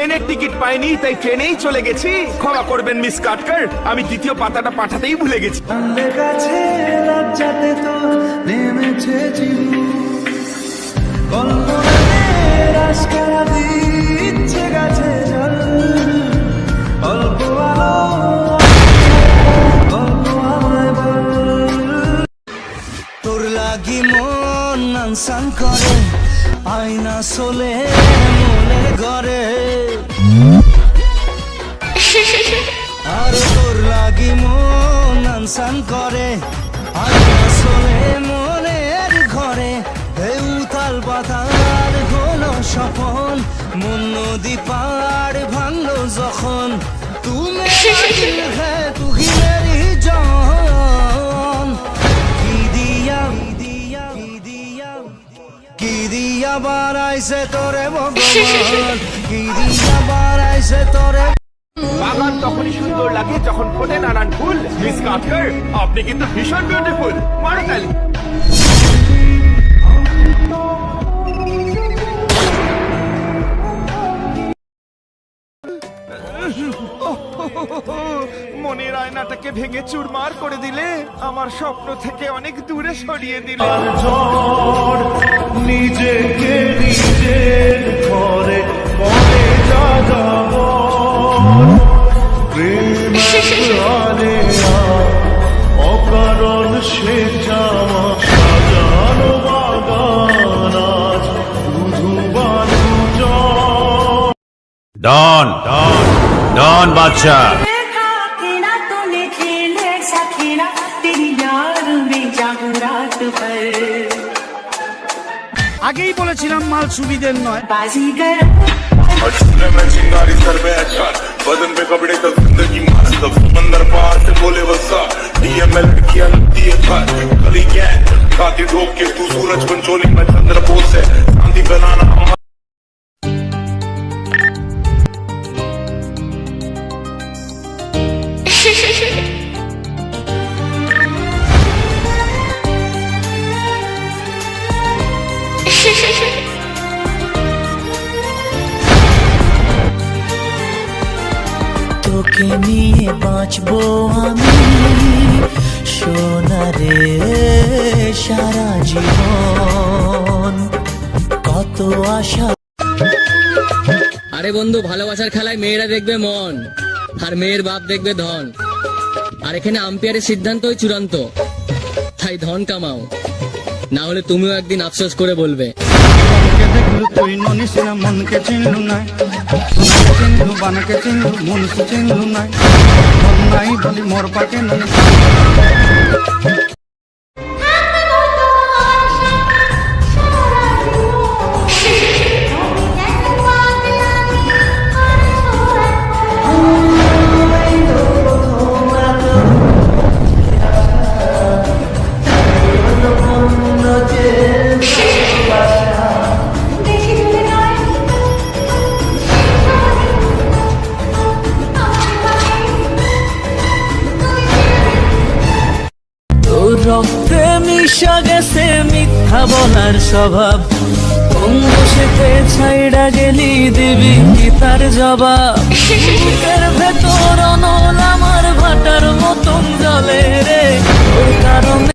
প্লেনের টিকিট পাইনি, তাই ট্রেনেই চলে গেছি। ক্ষমা করবেন মিস কাটকার, আমি দ্বিতীয় পাতাটা পাঠাতেই ভুলে গেছি। কাছে লজ্জাতে তো নেমেছে চিবু, কল্পনার আশকারা দিচ্ছে গাছে জল, অল্প আলো অল্প আলোয় বল। তোর লাগি মন আনসান করে, আয়না চলে মনের ঘরে। আর তোর লাগি মন আনসান করে, আয়না চলে মনের ঘরে। উতাল পাতাল হলো স্বপন, মন নদী পাড় ভাঙলো যখন। তুমি তুই মেরি জান, কি দিয়া বাড়াইছে তোরে ভগবান, কি দিয়া বাড়াইছে তোরে। বাগান তখনই সুন্দর লাগে যখন ফোটে নানান ফুল। মিস কাটকার, আপনি কিন্তু ভীষণ বিউটিফুল। মারো তালি। মনের আয়নাটাকে ভেঙে চুরমার করে দিলে, আমার স্বপ্ন থেকে অনেক দূরে সরিয়ে দিলে। নিজেকে নিজের ঘরে পরে যা যাব, প্রেম আনে অকারণ সে জামা, সাজানো বাগান আজ শুধু বালু জল। डॉन डॉन डॉन बादशाह। আগেই বলেছিলাম মাল সুবিধের নয়। में चिंगारी सर पे अच्छा, बदन पे कपड़े तब जिंदगी मस्त, समंदर पार से बोले वसा, डीएमएल लड़कियां लगती है घर गली गैंग, खाती ढोक के तू सूरज पंचोली में चंद्र बोस है, शांति बनाना हमारा। তোকে নিয়ে বাঁচবো আমি সোনারে সারা জীবন, কত আশা। আরে বন্ধু, ভালোবাসার খেলায় মেয়েরা দেখবে মন, আর মেয়ের বাপ দেখবে ধন। আর এখানে আম্পায়ারের সিদ্ধান্তই চূড়ান্ত, তাই ধন কামাও, না হলে তুমিও একদিন আফসোস করে বলবে। দেখলু তুই ননিস না, মনকে চিনলু নাই, সোনাকে চিনলু বানাকে চিনলু, মনুষ চিনলু নাই। মন নাই বলি মোর পাকে ননি। রক্তে মিশা গেছে মিথ্যা বলার স্বভাব, কোন বসেতে ছাইড়া গেলি দিবি কি তার জবাব। বুকের ভেতর অনল আমার ভাটার মতন জলে রে, ওর কারণে